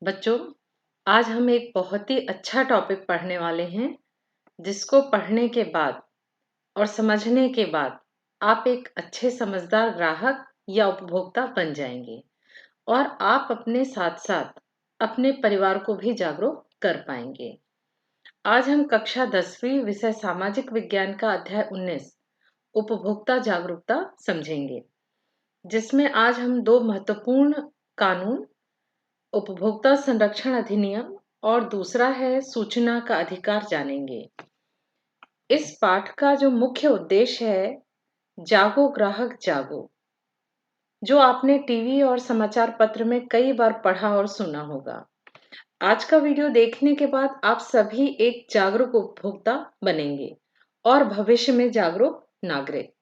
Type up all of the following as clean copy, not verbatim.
बच्चों, आज हम एक बहुत ही अच्छा टॉपिक पढ़ने वाले हैं, जिसको पढ़ने के बाद और समझने के बाद आप एक अच्छे समझदार ग्राहक या उपभोक्ता बन जाएंगे और आप अपने साथ-साथ अपने परिवार को भी जागरूक कर पाएंगे। आज हम कक्षा 10वीं विषय सामाजिक विज्ञान का अध्याय 19 उपभोक्ता जागरूकता समझेंगे, जिसमें आज हम दो महत्वपूर्ण कानून उपभोक्ता संरक्षण अधिनियम और दूसरा है सूचना का अधिकार जानेंगे। इस पाठ का जो मुख्य उद्देश्य है, जागो ग्राहक जागो, जो आपने टीवी और समाचार पत्र में कई बार पढ़ा और सुना होगा। आज का वीडियो देखने के बाद आप सभी एक जागरूक उपभोक्ता बनेंगे और भविष्य में जागरूक नागरिक।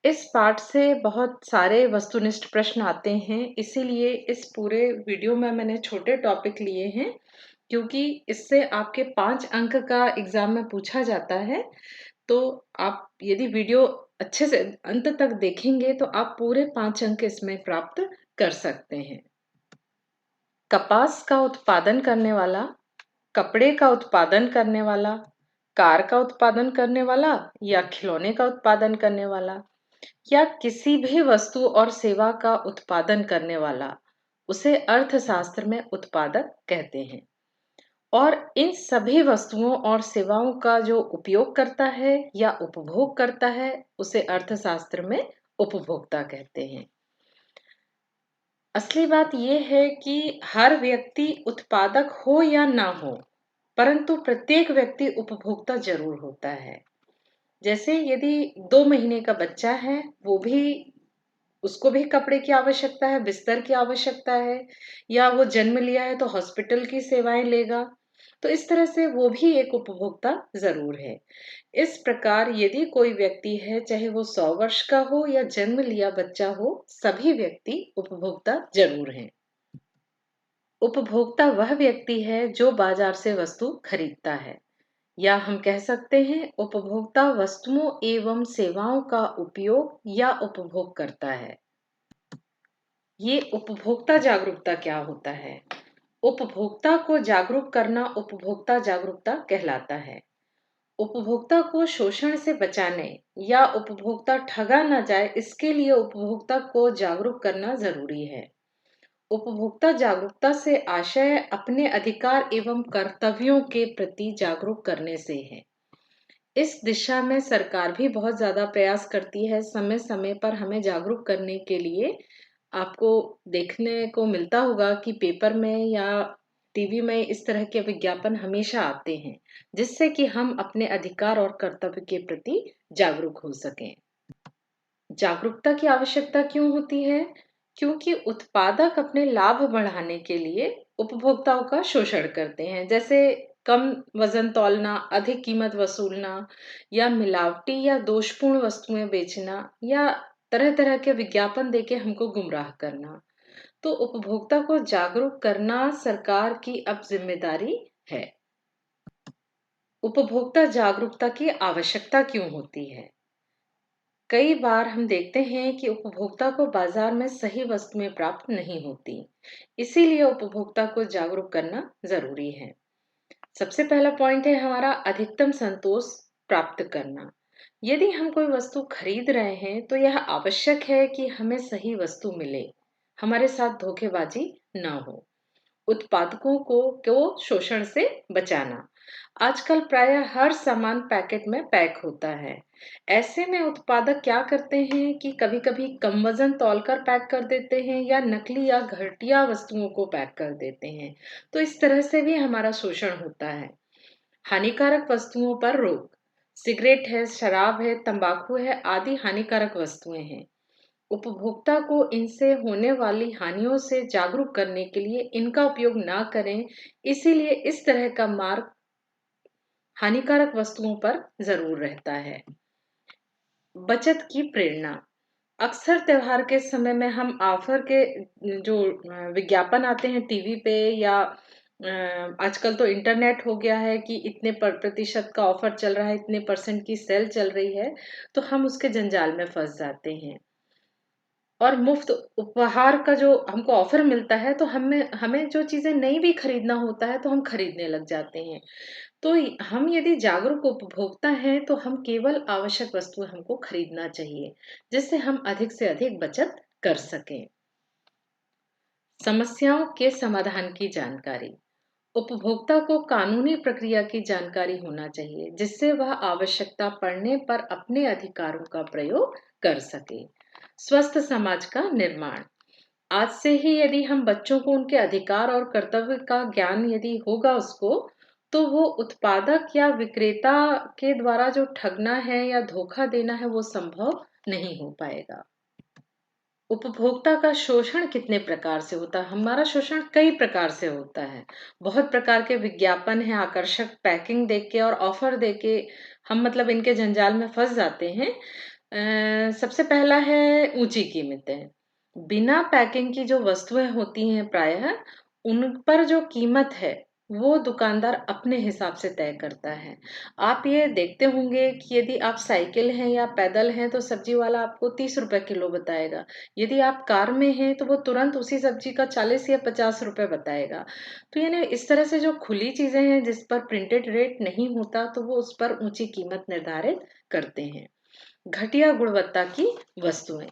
इस पाठ से बहुत सारे वस्तुनिष्ठ प्रश्न आते हैं, इसीलिए इस पूरे वीडियो में मैंने छोटे टॉपिक लिए हैं, क्योंकि इससे आपके 5 अंक का एग्जाम में पूछा जाता है। तो आप यदि वीडियो अच्छे से अंत तक देखेंगे तो आप पूरे 5 अंक इसमें प्राप्त कर सकते हैं। कपास का उत्पादन करने वाला, कपड़े का उत्पादन करने वाला, कार का उत्पादन करने वाला या खिलौने का उत्पादन करने वाला या किसी भी वस्तु और सेवा का उत्पादन करने वाला, उसे अर्थशास्त्र में उत्पादक कहते हैं। और इन सभी वस्तुओं और सेवाओं का जो उपयोग करता है या उपभोग करता है, उसे अर्थशास्त्र में उपभोक्ता कहते हैं। असली बात यह है कि हर व्यक्ति उत्पादक हो या ना हो, परंतु प्रत्येक व्यक्ति उपभोक्ता जरूर होता है। जैसे यदि 2 महीने का बच्चा है, उसको भी कपड़े की आवश्यकता है, बिस्तर की आवश्यकता है, या वो जन्म लिया है तो हॉस्पिटल की सेवाएं लेगा। तो इस तरह से वो भी एक उपभोक्ता जरूर है। इस प्रकार यदि कोई व्यक्ति है, चाहे वो 100 वर्ष का हो या जन्म लिया बच्चा हो, सभी व्यक्ति उपभोक्ता जरूर हैं। उपभोक्ता वह व्यक्ति है जो बाजार से वस्तु खरीदता है, या हम कह सकते हैं उपभोक्ता वस्तुओं एवं सेवाओं का उपयोग या उपभोग करता है। ये उपभोक्ता जागरूकता क्या होता है? उपभोक्ता को जागरूक करना उपभोक्ता जागरूकता कहलाता है। उपभोक्ता को शोषण से बचाने या उपभोक्ता ठगा ना जाए, इसके लिए उपभोक्ता को जागरूक करना जरूरी है। उपभोक्ता जागरूकता से आशय अपने अधिकार एवं कर्तव्यों के प्रति जागरूक करने से है। इस दिशा में सरकार भी बहुत ज्यादा प्रयास करती है। समय समय पर हमें जागरूक करने के लिए आपको देखने को मिलता होगा कि पेपर में या टीवी में इस तरह के विज्ञापन हमेशा आते हैं, जिससे कि हम अपने अधिकार और कर्तव्य के प्रति जागरूक हो सकें। जागरूकता की आवश्यकता क्यों होती है? क्योंकि उत्पादक अपने लाभ बढ़ाने के लिए उपभोक्ताओं का शोषण करते हैं, जैसे कम वजन तौलना, अधिक कीमत वसूलना, या मिलावटी या दोषपूर्ण वस्तुएं बेचना, या तरह तरह के विज्ञापन देके हमको गुमराह करना। तो उपभोक्ता को जागरूक करना सरकार की अब जिम्मेदारी है। उपभोक्ता जागरूकता की आवश्यकता क्यों होती है? कई बार हम देखते हैं कि उपभोक्ता को बाजार में सही वस्तुएं प्राप्त नहीं होती, इसीलिए उपभोक्ता को जागरूक करना जरूरी है। सबसे पहला पॉइंट है हमारा अधिकतम संतोष प्राप्त करना। यदि हम कोई वस्तु खरीद रहे हैं तो यह आवश्यक है कि हमें सही वस्तु मिले, हमारे साथ धोखेबाजी ना हो। उत्पादकों को शोषण से बचाना। आजकल प्रायः हर सामान पैकेट में पैक होता है। ऐसे में उत्पादक क्या करते हैं कि कभी-कभी कम वजन तौलकर पैक कर देते हैं या नकली या घटिया वस्तुओं को पैक कर देते हैं। तो इस तरह से भी हमारा शोषण होता है। हानिकारक वस्तुओं पर रोक। सिगरेट है, शराब है, तंबाकू है आदि हानिकारक वस्तुएं हैं। उपभोक्ता को इनसे होने वाली हानियों से जागरूक करने के लिए इनका उपयोग ना करें, इसीलिए इस तरह का मार्ग हानिकारक वस्तुओं पर जरूर रहता है। बचत की प्रेरणा। अक्सर त्योहार के समय में हम ऑफर के जो विज्ञापन आते हैं टीवी पे, या आजकल तो इंटरनेट हो गया है कि इतने प्रतिशत का ऑफर चल रहा है, इतने परसेंट की सेल चल रही है, तो हम उसके जंजाल में फंस जाते हैं और मुफ्त उपहार का जो हमको ऑफर मिलता है, तो हमें हमें जो चीज़ें नहीं भी खरीदना होता है, तो हम खरीदने लग जाते हैं। तो हम यदि जागरूक उपभोक्ता हैं, तो हम केवल आवश्यक वस्तुएं हमको खरीदना चाहिए, जिससे हम अधिक से अधिक बचत कर सकें। समस्याओं के समाधान की जानकारी। उपभोक्ता को कानूनी प्रक्रिया की जानकारी होना चाहिए, जिससे वह आवश्यकता पड़ने पर अपने अधिकारों का प्रयोग कर सके। स्वस्थ समाज का निर्माण। आज से ही यदि हम बच्चों को उनके अधिकार और कर्तव्य का ज्ञान यदि होगा उसको, तो वो उत्पादक या विक्रेता के द्वारा जो ठगना है या धोखा देना है, वो संभव नहीं हो पाएगा। उपभोक्ता का शोषण कितने प्रकार से होता है? हमारा शोषण कई प्रकार से होता है। बहुत प्रकार के विज्ञापन हैं, आकर्षक पैकिंग देख के और ऑफर देके हम मतलब इनके जंजाल में फंस जाते हैं। सबसे पहला है ऊंची कीमतें। बिना पैकिंग की जो वस्तुएं होती हैं प्रायः, उन पर जो कीमत है वो दुकानदार अपने हिसाब से तय करता है। आप ये देखते होंगे कि यदि आप साइकिल हैं या पैदल हैं, तो सब्जी वाला आपको 30 रुपए किलो बताएगा। यदि आप कार में हैं, तो वो तुरंत उसी सब्जी का 40 या 50 रुपए बताएगा। तो यानी इस तरह से जो खुली चीजें हैं, जिस पर प्रिंटेड रेट नहीं होता, तो वो उस पर ऊंची कीमत निर्धारित करते हैं। घटिया गुणवत्ता की वस्तुएं।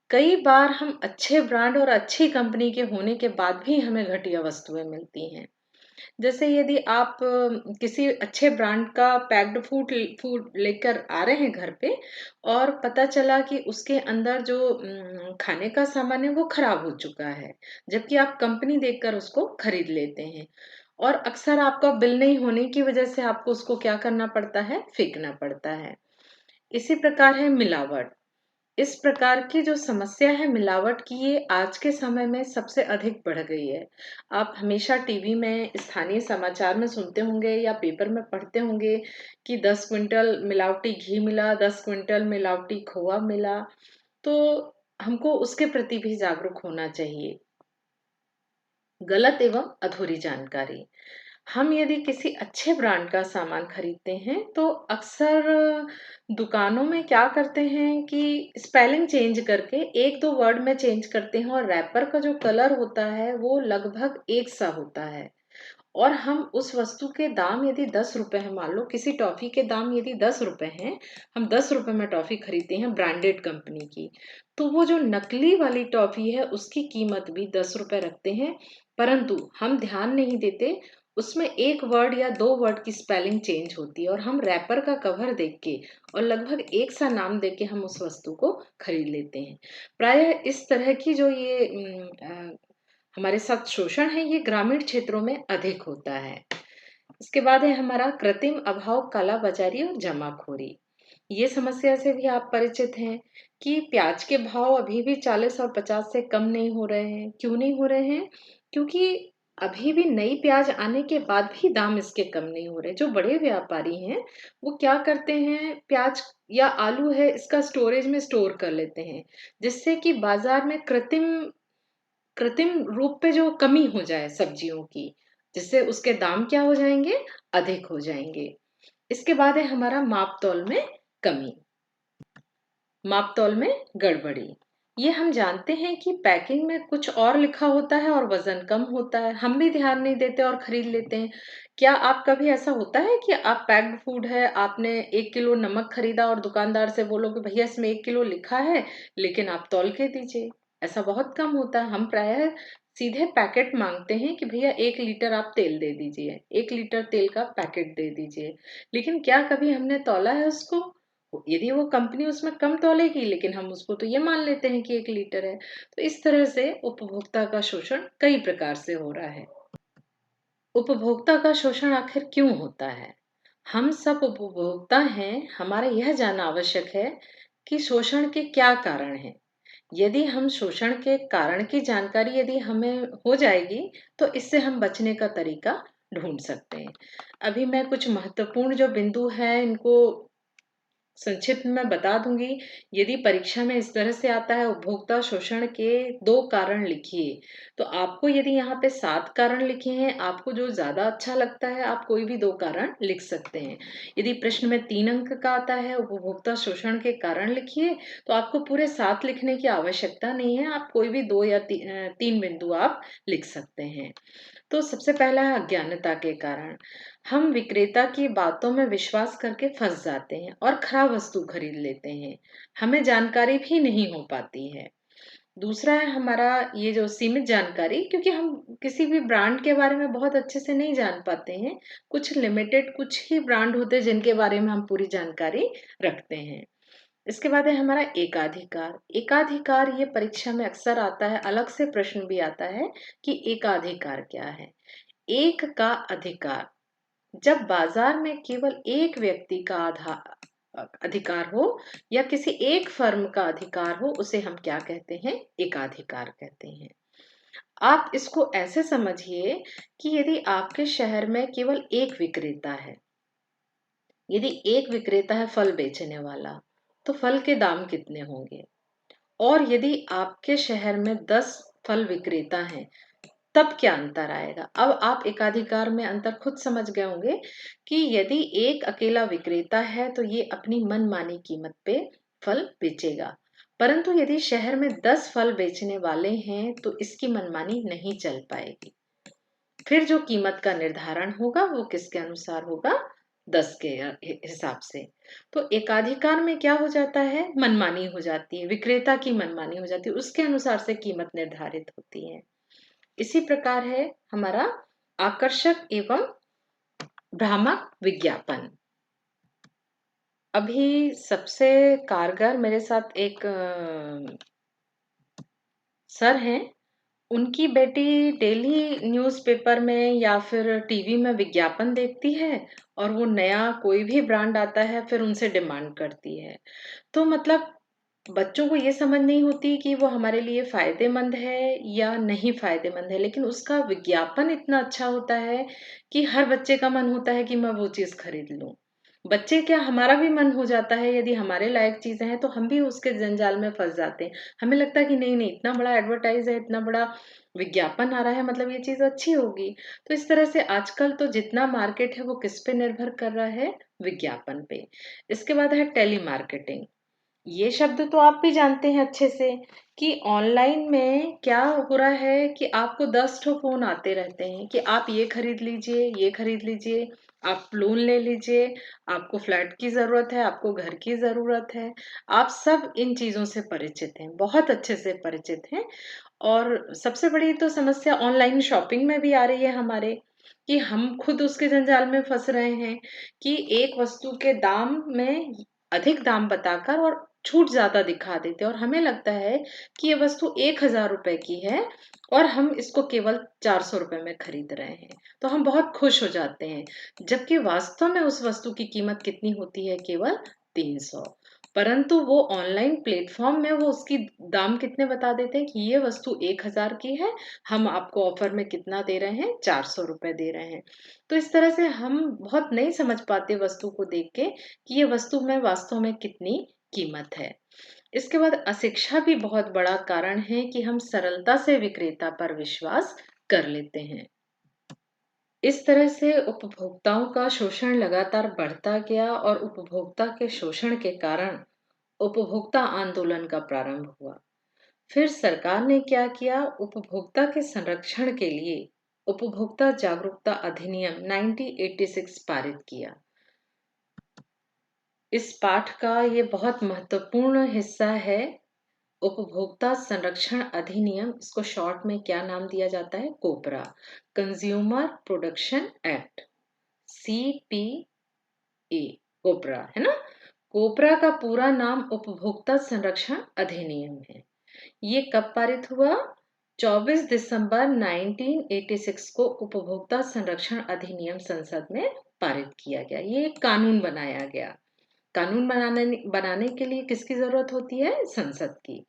कई बार हम अच्छे ब्रांड और अच्छी कंपनी के होने के बाद भी हमें घटिया वस्तुएं मिलती हैं। जैसे यदि आप किसी अच्छे ब्रांड का पैक्ड फूड फूड लेकर आ रहे हैं घर पे, और पता चला कि उसके अंदर जो खाने का सामान है वो खराब हो चुका है, जबकि आप कंपनी देखकर उसको खरीद लेते हैं। और अक्सर आपका बिल नहीं होने की वजह से आपको उसको क्या करना पड़ता है, फेंकना पड़ता है। इसी प्रकार है मिलावट। इस प्रकार की जो समस्या है मिलावट की, ये आज के समय में सबसे अधिक बढ़ गई है। आप हमेशा टीवी में स्थानीय समाचार में सुनते होंगे या पेपर में पढ़ते होंगे कि 10 क्विंटल मिलावटी घी मिला, 10 क्विंटल मिलावटी खोआ मिला। तो हमको उसके प्रति भी जागरूक होना चाहिए। गलत एवं अधूरी जानकारी। हम यदि किसी अच्छे ब्रांड का सामान खरीदते हैं, तो अक्सर दुकानों में क्या करते हैं कि स्पेलिंग चेंज करके एक दो वर्ड में चेंज करते हैं, और रैपर का जो कलर होता है वो लगभग एक सा होता है। और हम उस वस्तु के दाम यदि 10 रुपए हैं, मान लो किसी टॉफी के दाम यदि 10 रुपए हैं, हम 10 रुपए में टॉफी खरीदते हैं ब्रांडेड कंपनी की, तो वो जो नकली वाली टॉफी है उसकी कीमत भी 10 रुपए रखते हैं। परंतु हम ध्यान नहीं देते, उसमें एक वर्ड या दो वर्ड की स्पेलिंग चेंज होती है, और हम रैपर का कवर देख के और लगभग एक सा नाम देख के हम उस वस्तु को खरीद लेते हैं। प्रायः इस तरह की जो ये हमारे साथ शोषण है, ये ग्रामीण क्षेत्रों में अधिक होता है। इसके बाद है हमारा कृत्रिम अभाव, कालाबाजारी और जमाखोरी। ये समस्या से भी आप परिचित हैं कि प्याज के भाव अभी भी 40 और 50 से कम नहीं हो रहे हैं। क्यों नहीं हो रहे हैं? क्योंकि अभी भी नई प्याज आने के बाद भी दाम इसके कम नहीं हो रहे। जो बड़े व्यापारी हैं, वो क्या करते हैं, प्याज या आलू है इसका स्टोरेज में स्टोर कर लेते हैं, जिससे कि बाजार में कृत्रिम कृत्रिम रूप पे जो कमी हो जाए सब्जियों की, जिससे उसके दाम क्या हो जाएंगे, अधिक हो जाएंगे। इसके बाद है हमारा माप-तौल में कमी। माप-तौल में गड़बड़ी। ये हम जानते हैं कि पैकिंग में कुछ और लिखा होता है और वजन कम होता है। हम भी ध्यान नहीं देते और खरीद लेते हैं। क्या आप कभी ऐसा होता है कि आप पैक्ड फूड है, आपने 1 किलो नमक खरीदा और दुकानदार से बोलो कि भैया इसमें 1 किलो लिखा है, लेकिन आप तौल के दीजिए। ऐसा बहुत कम होता है। हम प्रायः सीधे पैकेट माँगते हैं कि भैया 1 लीटर आप तेल दे दीजिए, 1 लीटर तेल का पैकेट दे दीजिए। लेकिन क्या कभी हमने तौला है उसको? यदि वो कंपनी उसमें कम तौलेगी, लेकिन हम उसको तो ये मान लेते हैं कि 1 लीटर है। तो इस तरह से उपभोक्ता का शोषण कई प्रकार से हो रहा है। उपभोक्ता का शोषण आखिर क्यों होता है? हम सब उपभोक्ता हैं, हमारा यह जानना आवश्यक है कि शोषण के क्या कारण हैं। यदि हम शोषण के कारण की जानकारी यदि हमें हो जाएगी, तो इससे हम बचने का तरीका ढूंढ सकते हैं। अभी मैं कुछ महत्वपूर्ण जो बिंदु हैं इनको संक्षिप्त में मैं बता दूंगी। यदि परीक्षा में इस तरह से आता है उपभोक्ता शोषण के 2 कारण लिखिए, तो आपको यदि यहाँ पे 7 कारण लिखे हैं, आपको जो ज़्यादा अच्छा लगता है आप कोई भी 2 कारण लिख सकते हैं। यदि प्रश्न में 3 अंक का आता है उपभोक्ता शोषण के कारण लिखिए, तो आपको पूरे 7 लिखने की आवश्यकता नहीं है, आप कोई भी 2 या 3 बिंदु आप लिख सकते हैं। तो सबसे पहला है अज्ञानता के कारण। हम विक्रेता की बातों में विश्वास करके फंस जाते हैं और खराब वस्तु खरीद लेते हैं। हमें जानकारी भी नहीं हो पाती है। दूसरा है हमारा ये जो सीमित जानकारी, क्योंकि हम किसी भी ब्रांड के बारे में बहुत अच्छे से नहीं जान पाते हैं। कुछ लिमिटेड कुछ ही ब्रांड होते हैं जिनके बारे में हम पूरी जानकारी रखते हैं। इसके बाद है हमारा एकाधिकार। एकाधिकार ये परीक्षा में अक्सर आता है, अलग से प्रश्न भी आता है कि एकाधिकार क्या है। एक का अधिकार, जब बाजार में केवल एक व्यक्ति का अधिकार हो या किसी एक फर्म का अधिकार हो, उसे हम क्या कहते हैं? एकाधिकार कहते हैं। आप इसको ऐसे समझिए कि यदि आपके शहर में केवल एक विक्रेता है, यदि एक विक्रेता है फल बेचने वाला, तो फल के दाम कितने होंगे? और यदि आपके शहर में 10 फल विक्रेता हैं, तब क्या अंतर आएगा? अब आप एकाधिकार में अंतर खुद समझ गए होंगे कि यदि एक अकेला विक्रेता है तो ये अपनी मनमानी कीमत पे फल बेचेगा, परंतु यदि शहर में 10 फल बेचने वाले हैं तो इसकी मनमानी नहीं चल पाएगी। फिर जो कीमत का निर्धारण होगा वो किसके अनुसार होगा? 10 के हिसाब से। तो एकाधिकार में क्या हो जाता है? मनमानी हो जाती है, विक्रेता की मनमानी हो जाती है, उसके अनुसार से कीमत निर्धारित होती है। इसी प्रकार है हमारा आकर्षक एवं भ्रामक विज्ञापन। अभी सबसे कारगर मेरे साथ एक सर हैं, उनकी बेटी डेली न्यूज़पेपर में या फिर टीवी में विज्ञापन देखती है और वो नया कोई भी ब्रांड आता है फिर उनसे डिमांड करती है। तो मतलब बच्चों को ये समझ नहीं होती कि वो हमारे लिए फ़ायदेमंद है या नहीं फ़ायदेमंद है, लेकिन उसका विज्ञापन इतना अच्छा होता है कि हर बच्चे का मन होता है कि मैं वो चीज़ खरीद लूँ। बच्चे क्या, हमारा भी मन हो जाता है, यदि हमारे लायक चीज़ें हैं तो हम भी उसके जंजाल में फँस जाते हैं। हमें लगता है कि नहीं-नहीं, इतना बड़ा एडवर्टाइज़ है, इतना बड़ा विज्ञापन आ रहा है, मतलब ये चीज़ अच्छी होगी। तो इस तरह से आजकल तो जितना मार्केट है वो किस पे निर्भर कर रहा है? विज्ञापन पे। इसके बाद है टेलीमार्केटिंग। ये शब्द तो आप भी जानते हैं अच्छे से कि ऑनलाइन में क्या हो रहा है कि आपको 10 ठो फ़ोन आते रहते हैं कि आप ये खरीद लीजिए, ये खरीद लीजिए, आप लोन ले लीजिए, आपको फ्लैट की ज़रूरत है, आपको घर की ज़रूरत है। आप सब इन चीज़ों से परिचित हैं, बहुत अच्छे से परिचित हैं। और सबसे बड़ी तो समस्या ऑनलाइन शॉपिंग में भी आ रही है हमारे, कि हम खुद उसके जंजाल में फँस रहे हैं कि एक वस्तु के दाम में अधिक दाम बताकर और छूट ज़्यादा दिखा देते हैं और हमें लगता है कि ये वस्तु 1000 रुपए की है और हम इसको केवल 400 रुपए में खरीद रहे हैं। तो हम बहुत खुश हो जाते हैं, जबकि वास्तव में उस वस्तु की कीमत कितनी होती है? केवल 300। परंतु वो ऑनलाइन प्लेटफ़ॉर्म में वो उसकी दाम कितने बता देते हैं कि ये वस्तु 1000 की है, हम आपको ऑफ़र में कितना दे रहे हैं? 400 रुपए दे रहे हैं। तो इस तरह से हम बहुत नहीं समझ पाते वस्तु को देख के कि ये वस्तु में वास्तव में कितनी कीमत है। इसके बाद अशिक्षा भी बहुत बड़ा कारण है कि हम सरलता से विक्रेता पर विश्वास कर लेते हैं। इस तरह से उपभोक्ताओं का शोषण लगातार बढ़ता गया और उपभोक्ता के शोषण के कारण उपभोक्ता आंदोलन का प्रारंभ हुआ। फिर सरकार ने क्या किया? उपभोक्ता के संरक्षण के लिए उपभोक्ता जागरूकता अधिनियम 1986 पारित किया। इस पाठ का ये बहुत महत्वपूर्ण हिस्सा है। उपभोक्ता संरक्षण अधिनियम, इसको शॉर्ट में क्या नाम दिया जाता है? कोपरा, कंज्यूमर प्रोडक्शन एक्ट, CPA, कोपरा, है ना? कोपरा का पूरा नाम उपभोक्ता संरक्षण अधिनियम है। ये कब पारित हुआ? 24 दिसंबर 1986 को उपभोक्ता संरक्षण अधिनियम संसद में पारित किया गया। ये एक कानून बनाया गया। कानून बनाने बनाने के लिए किसकी जरूरत होती है? संसद की।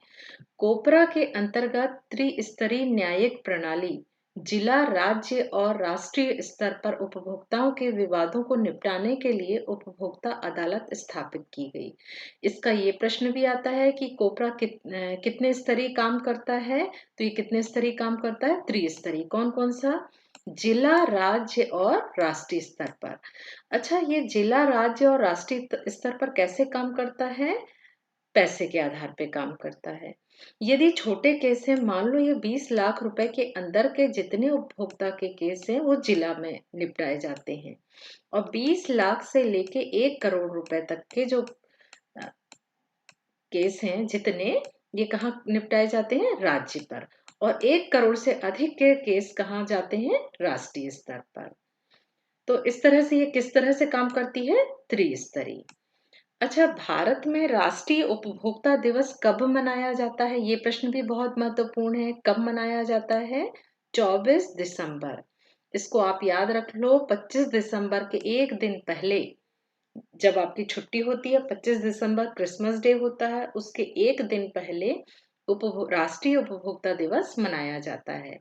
कोपरा के अंतर्गत त्रिस्तरीय न्यायिक प्रणाली जिला, राज्य और राष्ट्रीय स्तर पर उपभोक्ताओं के विवादों को निपटाने के लिए उपभोक्ता अदालत स्थापित की गई। इसका ये प्रश्न भी आता है कि कोपरा कितने स्तरीय काम करता है, तो ये कितने स्तरीय काम करता है? त्रिस्तरीय। कौन कौन सा? जिला, राज्य और राष्ट्रीय स्तर पर। अच्छा, ये जिला, राज्य और राष्ट्रीय स्तर पर कैसे काम करता है? पैसे के आधार पे काम करता है। यदि छोटे केस है, मान लो ये 20 लाख रुपए के अंदर के जितने उपभोक्ता के केस हैं वो जिला में निपटाए जाते हैं, और 20 लाख से लेके 1 करोड़ रुपए तक के जो केस हैं जितने, ये कहाँ निपटाए जाते हैं? राज्य पर। और 1 करोड़ से अधिक के केस कहाँ जाते हैं? राष्ट्रीय स्तर पर। तो इस तरह से ये किस तरह से काम करती है? त्रिस्तरीय। अच्छा, भारत में राष्ट्रीय उपभोक्ता दिवस कब मनाया जाता है? ये प्रश्न भी बहुत महत्वपूर्ण है। कब मनाया जाता है? 24 दिसंबर। इसको आप याद रख लो। 25 दिसंबर के एक दिन पहले, जब आपकी छुट्टी होती है, 25 दिसंबर क्रिसमस डे होता है, उसके एक दिन पहले राष्ट्रीय उपभोक्ता दिवस मनाया जाता है।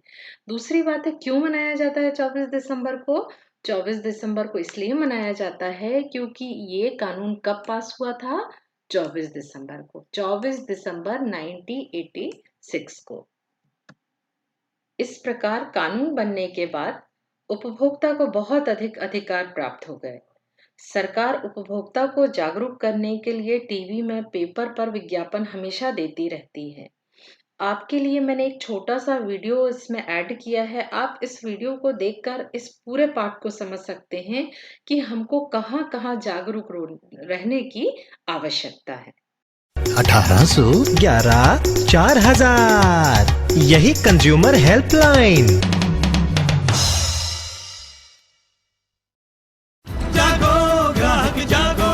दूसरी बात है, क्यों मनाया जाता है 24 दिसंबर को? 24 दिसंबर को इसलिए मनाया जाता है क्योंकि ये कानून कब पास हुआ था? 24 दिसंबर को, 24 दिसंबर 1986 को। इस प्रकार कानून बनने के बाद उपभोक्ता को बहुत अधिक अधिकार प्राप्त हो गए। सरकार उपभोक्ता को जागरूक करने के लिए टीवी में, पेपर पर विज्ञापन हमेशा देती रहती है। आपके लिए मैंने एक छोटा सा वीडियो इसमें ऐड किया है। आप इस वीडियो को देखकर इस पूरे पाठ को समझ सकते हैं कि हमको कहाँ कहाँ जागरूक रहने की आवश्यकता है। 1811 4000, यही कंज्यूमर हेल्पलाइन। जागो ग्राहक जागो।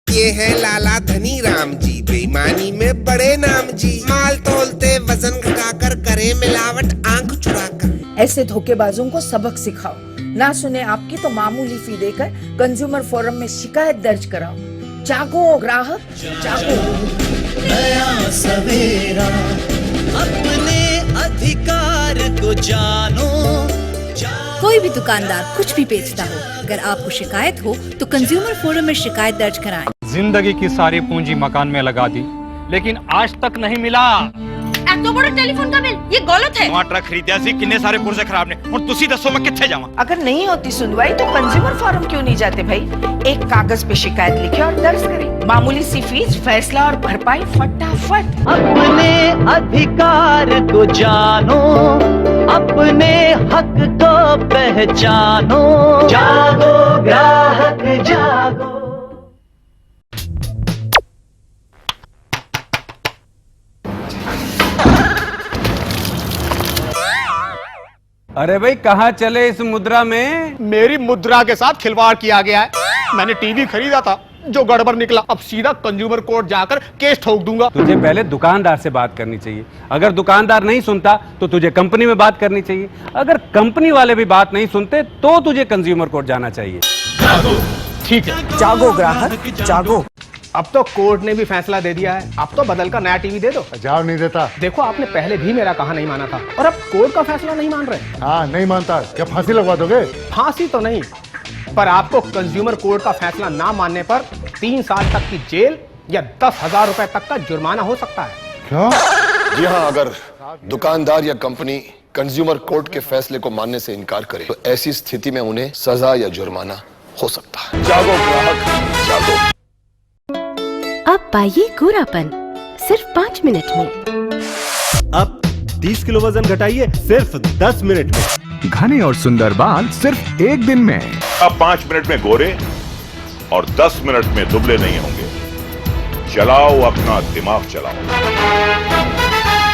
ये है लाला धनी राम जी, बेईमानी में बड़े नाम जी। माल तोलते वजन घटाकर, करे मिलावट आंख चुराकर। ऐसे धोखेबाजों को सबक सिखाओ। ना सुने आपकी तो मामूली फी देकर कंज्यूमर फोरम में शिकायत दर्ज कराओ। जागो ग्राहक जागो। नया सवेरा, अपने अधिकार को जानो। कोई भी दुकानदार कुछ भी बेचता हो, अगर आपको शिकायत हो तो कंज्यूमर फोरम में शिकायत दर्ज कराएं। जिंदगी की सारी पूंजी मकान में लगा दी, लेकिन आज तक नहीं मिला। एतो बड़ा टेलीफोन का बिल, ये गलत है। ट्रक खरीदा सी, किन्ने सारे पुर्जे खराब ने, और तुसी दसो मैं कित्थे जावां? अगर नहीं होती सुनवाई तो कंज्यूमर फोरम क्यों नहीं जाते भाई? एक कागज पे शिकायत लिखे और दर्ज करें। मामूली सी फीस, फैसला और भरपाई फटाफट। अपने अधिकार को जानो, अपने हक को पहचानो। जागो ग्राहक जागो। अरे भाई, कहाँ चले इस मुद्रा में? मेरी मुद्रा के साथ खिलवाड़ किया गया है। मैंने टीवी खरीदा था, जो गड़बड़ निकला। अब सीधा कंज्यूमर कोर्ट जाकर केस ठोक दूंगा। तुझे पहले दुकानदार से बात करनी चाहिए। अगर दुकानदार नहीं सुनता तो तुझे कंपनी में बात करनी चाहिए। अगर कंपनी वाले भी बात नहीं सुनते तो तुझे कंज्यूमर कोर्ट जाना चाहिए। ठीक है, जागो ग्राहक जागो। अब तो कोर्ट ने भी फैसला दे दिया है। अब तो बदल का नया टीवी दे दो। जवाब नहीं देता। देखो, आपने पहले भी मेरा कहा नहीं माना था, और अब कोर्ट का फैसला नहीं मान रहे। हाँ, नहीं मानता। क्या फांसी लगवा दोगे? फांसी तो नहीं, पर आपको कंज्यूमर कोर्ट का फैसला ना मानने पर 3 साल तक की जेल या 10,000 रुपए तक का जुर्माना हो सकता है। क्यों? जी हाँ, अगर दुकानदार या कंपनी कंज्यूमर कोर्ट के फैसले को मानने से इनकार करे तो ऐसी स्थिति में उन्हें सजा या जुर्माना हो सकता है। जागो ग्राहक जागो। अब पाइए गोरापन सिर्फ 5 मिनट में। अब 30 किलो वजन घटाइए सिर्फ 10 मिनट में। घने और सुंदर बाल सिर्फ 1 दिन में। अब 5 मिनट में गोरे और 10 मिनट में दुबले नहीं होंगे। चलाओ अपना दिमाग, चलाओ।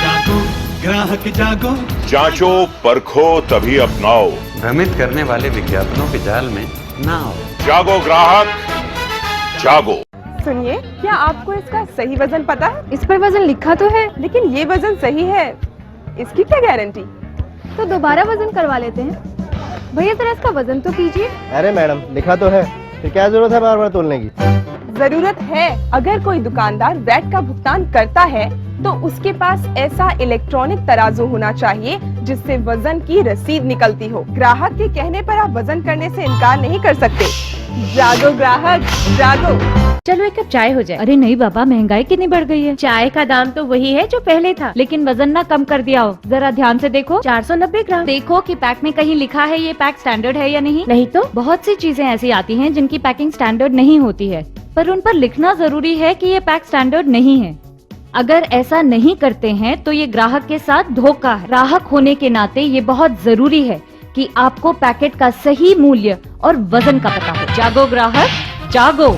जागो ग्राहक जागो। जांचो परखो तभी अपनाओ। भ्रमित करने वाले विज्ञापनों के जाल में ना आओ। जागो ग्राहक जागो। सुनिए, क्या आपको इसका सही वजन पता है? इस पर वजन लिखा तो है, लेकिन ये वजन सही है, इसकी क्या गारंटी? तो दोबारा वजन करवा लेते हैं। भैया जरा इसका वजन तो कीजिए। अरे मैडम, लिखा तो है, फिर क्या जरूरत है बार बार तोलने की? जरूरत है। अगर कोई दुकानदार वैट का भुगतान करता है तो उसके पास ऐसा इलेक्ट्रॉनिक तराजू होना चाहिए जिससे वजन की रसीद निकलती हो। ग्राहक के कहने पर आप वजन करने से इनकार नहीं कर सकते। जागो ग्राहक, जागो। चलो एक कप चाय हो जाए। अरे नहीं बाबा, महंगाई कितनी बढ़ गई है। चाय का दाम तो वही है जो पहले था, लेकिन वजन ना कम कर दिया हो। जरा ध्यान से देखो, 490 ग्राम। देखो कि पैक में कहीं लिखा है ये पैक स्टैंडर्ड है या नहीं। नहीं तो बहुत सी चीजें ऐसी आती हैं जिनकी पैकिंग स्टैंडर्ड नहीं होती है, पर उन पर लिखना जरूरी है कि ये पैक स्टैंडर्ड नहीं है। अगर ऐसा नहीं करते हैं तो ये ग्राहक के साथ धोखा है। ग्राहक होने के नाते ये बहुत जरूरी है कि आपको पैकेट का सही मूल्य और वजन का पता हो। जागो ग्राहक, जागो।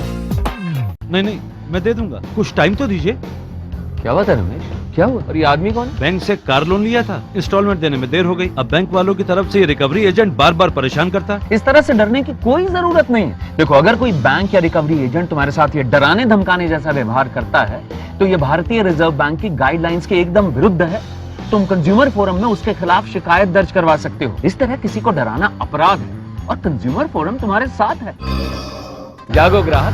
नहीं, मैं दे दूंगा, कुछ टाइम तो दीजिए। क्या बात है रमेश, क्या हुआ? और ये आदमी कौन? बैंक से कार लोन लिया था, इंस्टॉलमेंट देने में देर हो गई। अब बैंक वालों की तरफ से ये रिकवरी एजेंट बार बार परेशान करता है। इस तरह से डरने की कोई जरूरत नहीं है। देखो, अगर कोई बैंक या रिकवरी एजेंट तुम्हारे साथ ये डराने धमकाने जैसा व्यवहार करता है तो ये भारतीय रिजर्व बैंक की गाइडलाइंस के एकदम विरुद्ध है। तुम कंज्यूमर फोरम में उसके खिलाफ शिकायत दर्ज करवा सकते हो। इस तरह किसी को डराना अपराध है और कंज्यूमर फोरम तुम्हारे साथ है। जागो ग्राहक,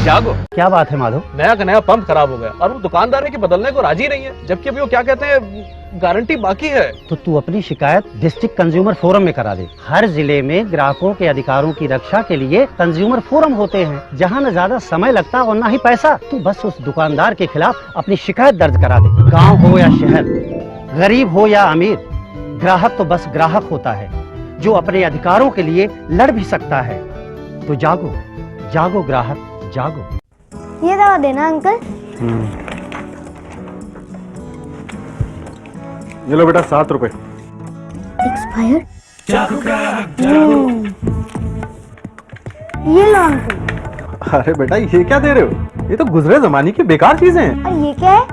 जागो। क्या बात है माधव? नया का नया पंप खराब हो गया और वो दुकानदार है कि बदलने को राजी नहीं है, जबकि अभी वो क्या कहते हैं, गारंटी बाकी है। तो तू अपनी शिकायत डिस्ट्रिक्ट कंज्यूमर फोरम में करा दे। हर जिले में ग्राहकों के अधिकारों की रक्षा के लिए कंज्यूमर फोरम होते हैं, जहाँ न ज्यादा समय लगता और न ही पैसा। तू बस उस दुकानदार के खिलाफ अपनी शिकायत दर्ज करा दे। गाँव हो या शहर, गरीब हो या अमीर, ग्राहक तो बस ग्राहक होता है जो अपने अधिकारों के लिए लड़ भी सकता है। तो जागो, जागो ग्राहक, जागो। ये दवा देना अंकल। ये लो बेटा, 7 रुपए। एक्सपायर। ये लो अंकल। अरे बेटा, ये क्या दे रहे हो? ये तो गुजरे जमाने की बेकार चीजें हैं। और ये क्या है?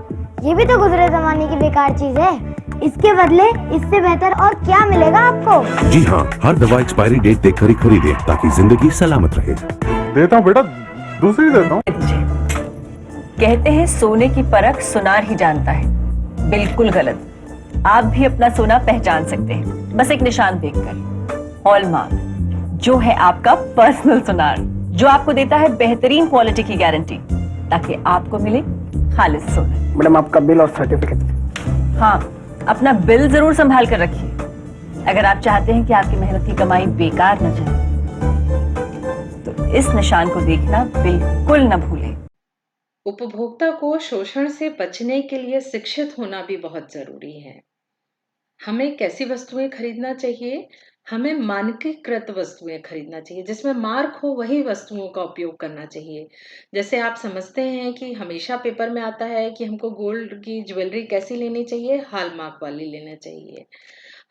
ये भी तो गुजरे जमाने की बेकार चीज है। इसके बदले इससे बेहतर और क्या मिलेगा आपको? जी हाँ, हर दवा एक्सपायरी डेट देखकर ही खरीदें ताकि जिंदगी सलामत रहे। देता हूँ बेटा, दूसरी देता हूँ। कहते हैं सोने की परख सुनार ही जानता है। बिल्कुल गलत। आप भी अपना सोना पहचान सकते हैं बस एक निशान देखकर। हॉलमार्क, जो है आपका पर्सनल सुनार, जो आपको देता है बेहतरीन क्वालिटी की गारंटी ताकि आपको मिले खालिस सोना। मैडम, आपका बिल और सर्टिफिकेट। हाँ, अपना बिल जरूर संभाल कर रखिए। अगर आप चाहते हैं कि आपकी मेहनत की कमाई बेकार न जाए तो इस निशान को देखना बिल्कुल न भूलें। उपभोक्ता को शोषण से बचने के लिए शिक्षित होना भी बहुत जरूरी है। हमें कैसी वस्तुएं खरीदना चाहिए? हमें मानकीकृत वस्तुएं खरीदना चाहिए, जिसमें मार्क हो वही वस्तुओं का उपयोग करना चाहिए। जैसे आप समझते हैं कि हमेशा पेपर में आता है कि हमको गोल्ड की ज्वेलरी कैसी लेनी चाहिए, हॉलमार्क वाली लेना चाहिए।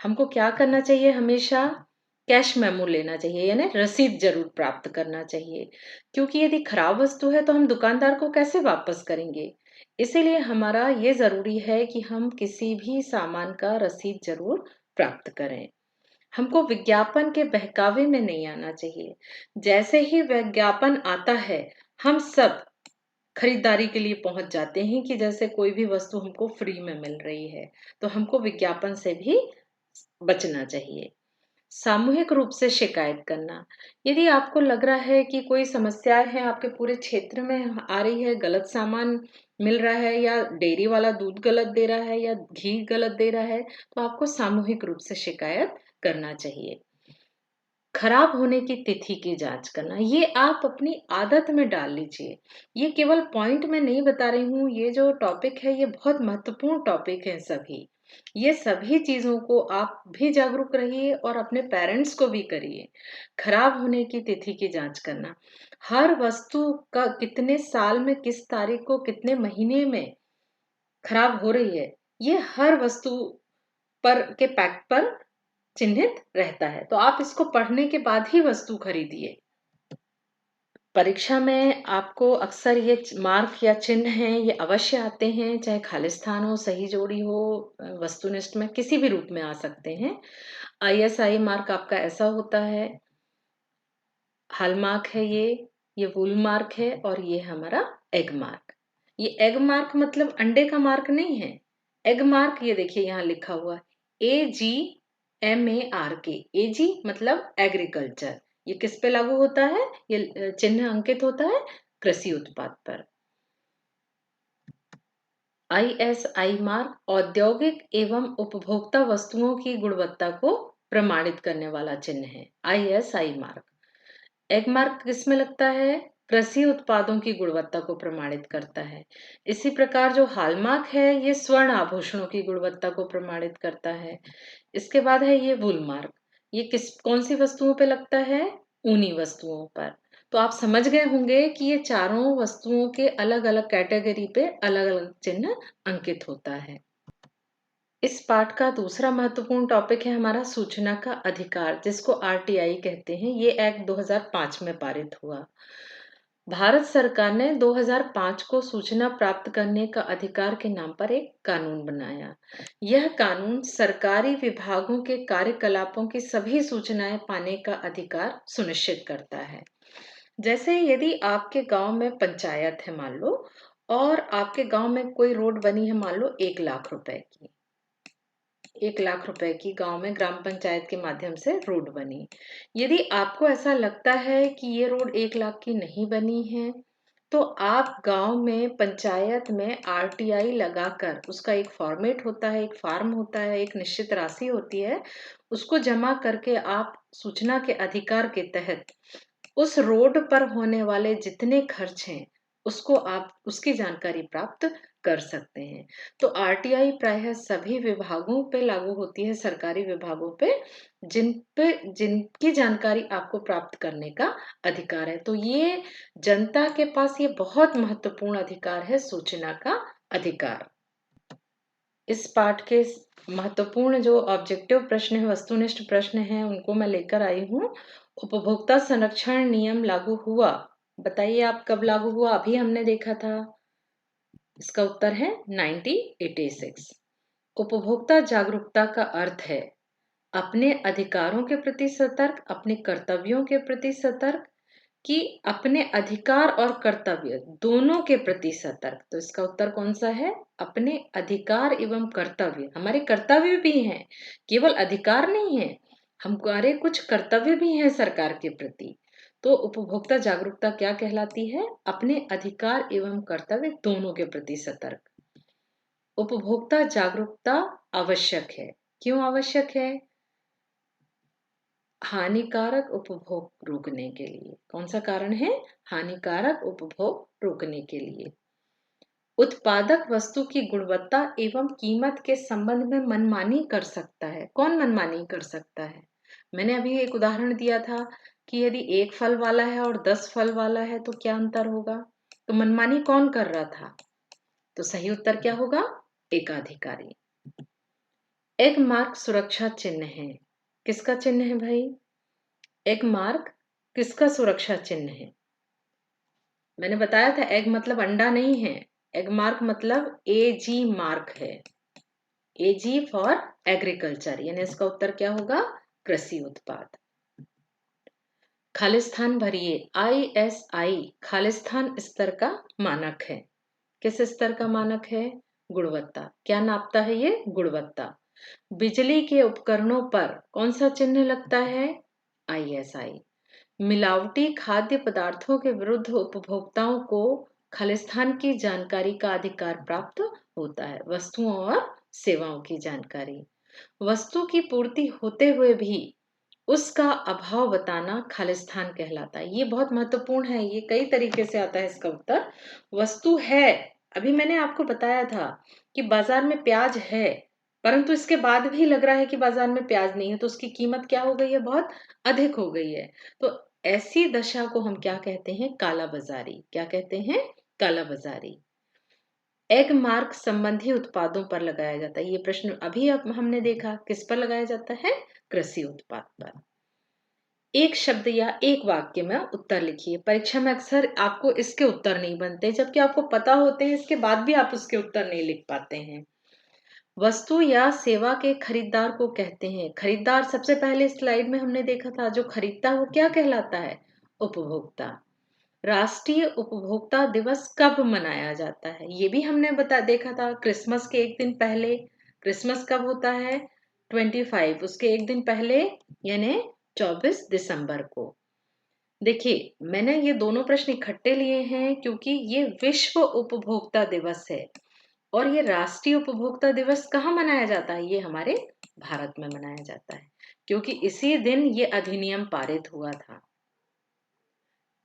हमको क्या करना चाहिए, हमेशा कैश मेमो लेना चाहिए, यानी रसीद जरूर प्राप्त करना चाहिए, क्योंकि यदि खराब वस्तु है तो हम दुकानदार को कैसे वापस करेंगे। इसीलिए हमारा ये जरूरी है कि हम किसी भी सामान का रसीद जरूर प्राप्त करें। हमको विज्ञापन के बहकावे में नहीं आना चाहिए। जैसे ही विज्ञापन आता है हम सब खरीदारी के लिए पहुंच जाते हैं कि जैसे कोई भी वस्तु हमको फ्री में मिल रही है, तो हमको विज्ञापन से भी बचना चाहिए। सामूहिक रूप से शिकायत करना। यदि आपको लग रहा है कि कोई समस्याएं हैं आपके पूरे क्षेत्र में आ रही है, गलत सामान मिल रहा है या डेयरी वाला दूध गलत दे रहा है या घी गलत दे रहा है, तो आपको सामूहिक रूप से शिकायत करना चाहिए। खराब होने की तिथि की जांच करना, ये आप अपनी आदत में डाल लीजिए। ये केवल पॉइंट में नहीं बता रही हूँ, ये जो टॉपिक है ये बहुत महत्वपूर्ण टॉपिक है। ये सभी चीजों को आप भी जागरूक रहिए और अपने पेरेंट्स को भी करिए। खराब होने की तिथि की जांच करना, हर वस्तु का कितने साल में, किस तारीख को, कितने महीने में खराब हो रही है, ये हर वस्तु पर के पैक पर चिन्हित रहता है। तो आप इसको पढ़ने के बाद ही वस्तु खरीदिए। परीक्षा में आपको अक्सर ये मार्क या चिन्ह हैं, ये अवश्य आते हैं, चाहे खालिस्तान हो, सही जोड़ी हो, वस्तुनिष्ठ में किसी भी रूप में आ सकते हैं। ISI मार्क आपका ऐसा होता है, हॉलमार्क है ये वूल मार्क है, और ये हमारा एग मार्क। ये एग मार्क मतलब अंडे का मार्क नहीं है। एग मार्क ये देखिए यहाँ लिखा हुआ AGMARK। AG मतलब एग्रीकल्चर। ये किस पे लागू होता है? ये चिन्ह अंकित होता है कृषि उत्पाद पर। ISI मार्क औद्योगिक एवं उपभोक्ता वस्तुओं की गुणवत्ता को प्रमाणित करने वाला चिन्ह है। ISI mark. एग मार्क किसमें लगता है? कृषि उत्पादों की गुणवत्ता को प्रमाणित करता है। इसी प्रकार जो हॉलमार्क है ये स्वर्ण आभूषणों की गुणवत्ता को प्रमाणित करता है। इसके बाद है ये वूल मार्क। ये कौन सी वस्तुओं पे लगता है? ऊनी वस्तुओं पर। तो आप समझ गए होंगे कि ये चारों वस्तुओं के अलग अलग कैटेगरी पे अलग अलग चिन्ह अंकित होता है। इस पाठ का दूसरा महत्वपूर्ण टॉपिक है हमारा सूचना का अधिकार, जिसको RTI कहते हैं। ये एक्ट 2005 में पारित हुआ। भारत सरकार ने 2005 को सूचना प्राप्त करने का अधिकार के नाम पर एक कानून बनाया। यह कानून सरकारी विभागों के कार्यकलापों की सभी सूचनाएं पाने का अधिकार सुनिश्चित करता है। जैसे यदि आपके गांव में पंचायत है मान लो, और आपके गांव में कोई रोड बनी है मान लो 1 लाख रुपए की, 1 लाख रुपए की गांव में ग्राम पंचायत के माध्यम से रोड बनी। यदि आपको ऐसा लगता है कि ये रोड 1 लाख की नहीं बनी है, तो आप गांव में पंचायत में RTI लगाकर, उसका एक फॉर्मेट होता है, एक फॉर्म होता है, एक निश्चित राशि होती है, उसको जमा करके आप सूचना के अधिकार के तहत उस रोड पर होने वाले जितने खर्च हैं उसको आप उसकी जानकारी प्राप्त कर सकते हैं। तो RTI प्रायः सभी विभागों पे लागू होती है, सरकारी विभागों पे जिनकी जानकारी आपको प्राप्त करने का अधिकार है। तो ये जनता के पास ये बहुत महत्वपूर्ण अधिकार है, सूचना का अधिकार। इस पाठ के महत्वपूर्ण जो ऑब्जेक्टिव प्रश्न है, वस्तुनिष्ठ प्रश्न है, उनको मैं लेकर आई हूँ। उपभोक्ता संरक्षण नियम लागू हुआ, बताइए आप कब लागू हुआ? अभी हमने देखा था। इसका उत्तर है 1986। उपभोक्ता जागरूकता का अर्थ है अपने अधिकारों के प्रति सतर्क, अपने कर्तव्यों के प्रति सतर्क, कि अपने अधिकार और कर्तव्य दोनों के प्रति सतर्क। तो इसका उत्तर कौन सा है? अपने अधिकार एवं कर्तव्य। हमारे कर्तव्य भी हैं, केवल अधिकार नहीं है, हमारे कुछ कर्तव्य भी हैं सरकार के प्रति। तो उपभोक्ता जागरूकता क्या कहलाती है? अपने अधिकार एवं कर्तव्य दोनों के प्रति सतर्क। उपभोक्ता जागरूकता आवश्यक है। क्यों आवश्यक है? हानिकारक उपभोग रोकने के लिए। कौन सा कारण है? हानिकारक उपभोग रोकने के लिए। उत्पादक वस्तु की गुणवत्ता एवं कीमत के संबंध में मनमानी कर सकता है। कौन मनमानी कर सकता है? मैंने अभी एक उदाहरण दिया था कि यदि 1 फल वाला है और 10 फल वाला है तो क्या अंतर होगा? तो मनमानी कौन कर रहा था? तो सही उत्तर क्या होगा? एकाधिकारी। एग मार्क सुरक्षा चिन्ह है। किसका चिन्ह है भाई? एग मार्क किसका सुरक्षा चिन्ह है? मैंने बताया था एग मतलब अंडा नहीं है, एग मार्क मतलब AG मार्क है। AG फॉर एग्रीकल्चर, यानी इसका उत्तर क्या होगा? कृषि उत्पाद। खालिस्तान भरिए। ISI खालिस्तान स्तर का मानक है। किस स्तर का मानक है? गुणवत्ता। क्या नापता है ये? गुणवत्ता। बिजली के उपकरणों पर कौन सा चिन्ह लगता है? ISI। मिलावटी खाद्य पदार्थों के विरुद्ध उपभोक्ताओं को खालिस्तान की जानकारी का अधिकार प्राप्त होता है। वस्तुओं और सेवाओं की जानकारी। वस्तु की पूर्ति होते हुए भी उसका अभाव बताना खालिस्तान कहलाता है। ये बहुत महत्वपूर्ण है, ये कई तरीके से आता है इसका उत्तर। वस्तु है, अभी मैंने आपको बताया था कि बाजार में प्याज है, परंतु इसके बाद भी लग रहा है कि बाजार में प्याज नहीं है, तो उसकी कीमत क्या हो गई है? बहुत अधिक हो गई है। तो ऐसी दशा को हम क्या कहते हैं? काला बाजारी। क्या कहते हैं? काला बाजारी। एग मार्क संबंधी उत्पादों पर लगाया जाता है। ये प्रश्न अभी अब हमने देखा, किस पर लगाया जाता है? कृषि उत्पाद पर। एक शब्द या एक वाक्य में उत्तर लिखिए। परीक्षा में अक्सर आपको इसके उत्तर नहीं बनते, जबकि आपको पता होते हैं, इसके बाद भी आप उसके उत्तर नहीं लिख पाते हैं। वस्तु या सेवा के खरीदार को कहते हैं। खरीदार सबसे पहले स्लाइड में हमने देखा था, जो खरीदता है वो क्या कहलाता है? उपभोक्ता। राष्ट्रीय उपभोक्ता दिवस कब मनाया जाता है? ये भी हमने देखा था, क्रिसमस के एक दिन पहले। क्रिसमस कब होता है? 25, उसके एक दिन पहले यानी 24 दिसंबर को। देखिए, मैंने ये दोनों प्रश्न इकट्ठे लिए हैं क्योंकि ये विश्व उपभोक्ता दिवस है। और ये राष्ट्रीय उपभोक्ता दिवस कहाँ मनाया जाता है? ये हमारे भारत में मनाया जाता है, क्योंकि इसी दिन ये अधिनियम पारित हुआ था।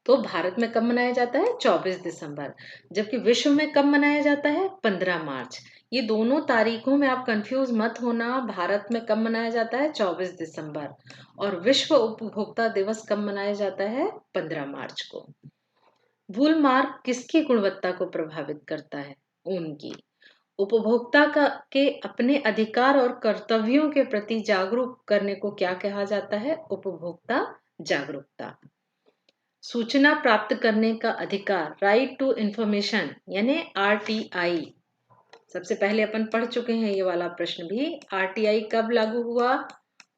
तो भारत में कब मनाया जाता है? 24 दिसंबर। जबकि विश्व में कब मनाया जाता है? 15 मार्च। ये दोनों तारीखों में आप कंफ्यूज मत होना। भारत में कब मनाया जाता है? 24 दिसंबर। और विश्व उपभोक्ता दिवस कब मनाया जाता है? 15 मार्च को। भूल मार्क किसकी गुणवत्ता को प्रभावित करता है? उनकी। उपभोक्ता के अपने अधिकार और कर्तव्यों के प्रति जागरूक करने को क्या कहा जाता है? उपभोक्ता जागरूकता। सूचना प्राप्त करने का अधिकार, राइट टू इंफॉर्मेशन, यानी RTI। सबसे पहले अपन पढ़ चुके हैं ये वाला प्रश्न भी। RTI कब लागू हुआ?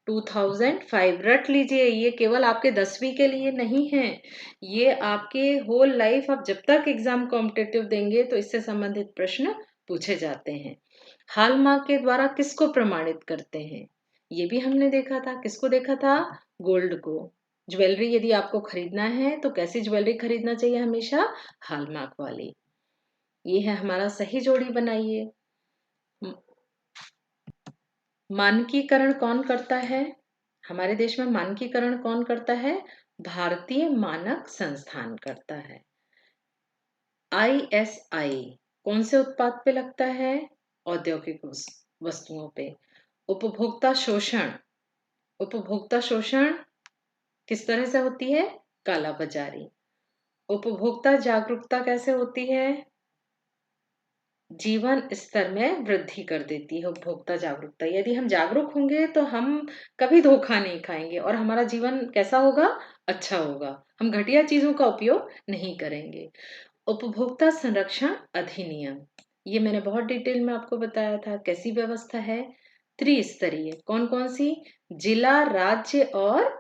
2005। रट लीजिए, ये केवल आपके 10वीं के लिए नहीं है, ये आपके होल लाइफ, आप जब तक एग्जाम कॉम्पिटिटिव देंगे तो इससे संबंधित प्रश्न पूछे जाते हैं। हॉलमार्क के द्वारा किसको प्रमाणित करते हैं? ये भी हमने देखा था। किसको देखा था? गोल्ड को। ज्वेलरी यदि आपको खरीदना है तो कैसी ज्वेलरी खरीदना चाहिए? हमेशा हॉलमार्क वाली। ये है हमारा सही जोड़ी बनाइए। मानकीकरण कौन करता है? हमारे देश में मानकीकरण कौन करता है? भारतीय मानक संस्थान करता है। ISI कौन से उत्पाद पे लगता है? औद्योगिक वस्तुओं पे। उपभोक्ता शोषण, उपभोक्ता शोषण किस तरह से होती है? काला बाजारी। उपभोक्ता जागरूकता कैसे होती है? जीवन स्तर में वृद्धि कर देती है उपभोक्ता जागरूकता। यदि हम जागरूक होंगे तो हम कभी धोखा नहीं खाएंगे और हमारा जीवन कैसा होगा? अच्छा होगा। हम घटिया चीजों का उपयोग नहीं करेंगे। उपभोक्ता संरक्षण अधिनियम, ये मैंने बहुत डिटेल में आपको बताया था। कैसी व्यवस्था है? त्रिस्तरीय। कौन कौन सी? जिला, राज्य और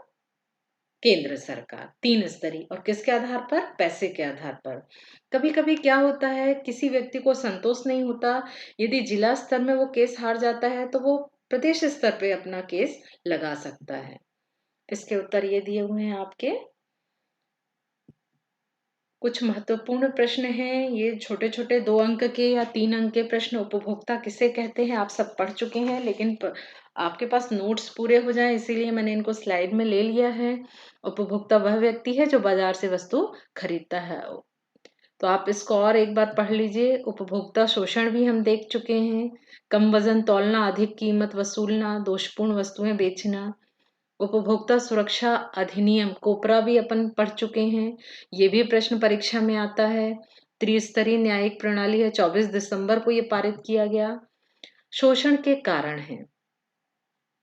केंद्र सरकार। 3 स्तरीय। और किसके आधार पर? पैसे के आधार पर। कभी कभी क्या होता है, किसी व्यक्ति को संतोष नहीं होता, यदि जिला स्तर में वो केस हार जाता है तो वो प्रदेश स्तर पे अपना केस लगा सकता है। इसके उत्तर ये दिए हुए हैं आपके। कुछ महत्वपूर्ण प्रश्न हैं, ये छोटे छोटे 2 अंक के या 3 अंक के प्रश्न। उपभोक्ता किसे कहते हैं आप सब पढ़ चुके हैं, लेकिन आपके पास नोट्स पूरे हो जाएं इसीलिए मैंने इनको स्लाइड में ले लिया है। उपभोक्ता वह व्यक्ति है जो बाजार से वस्तु खरीदता है। तो आप इसको और एक बार पढ़ लीजिए। उपभोक्ता शोषण भी हम देख चुके हैं। कम वजन तौलना, अधिक कीमत वसूलना, दोषपूर्ण वस्तुएं बेचना। उपभोक्ता सुरक्षा अधिनियम कोपरा भी अपन पढ़ चुके हैं, ये भी प्रश्न परीक्षा में आता है। त्रिस्तरीय न्यायिक प्रणाली है, 24 दिसंबर को ये पारित किया गया। शोषण के कारण है,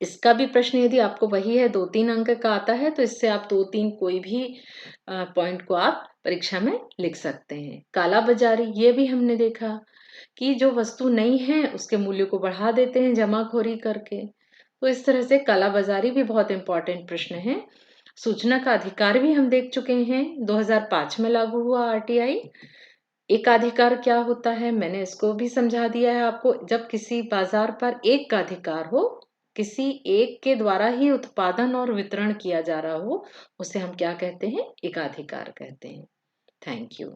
इसका भी प्रश्न यदि आपको वही है 2-3 अंक का आता है तो इससे आप 2-3 कोई भी पॉइंट को आप परीक्षा में लिख सकते हैं। काला बाजारी, ये भी हमने देखा कि जो वस्तु नहीं है उसके मूल्य को बढ़ा देते हैं जमाखोरी करके। तो इस तरह से काला बाजारी भी बहुत इंपॉर्टेंट प्रश्न है। सूचना का अधिकार भी हम देख चुके हैं, 2005 में लागू हुआ RTI। एकाधिकार क्या होता है मैंने इसको भी समझा दिया है आपको। जब किसी बाजार पर एक का अधिकार हो, किसी एक के द्वारा ही उत्पादन और वितरण किया जा रहा हो, उसे हम क्या कहते हैं? एकाधिकार कहते हैं। Thank you.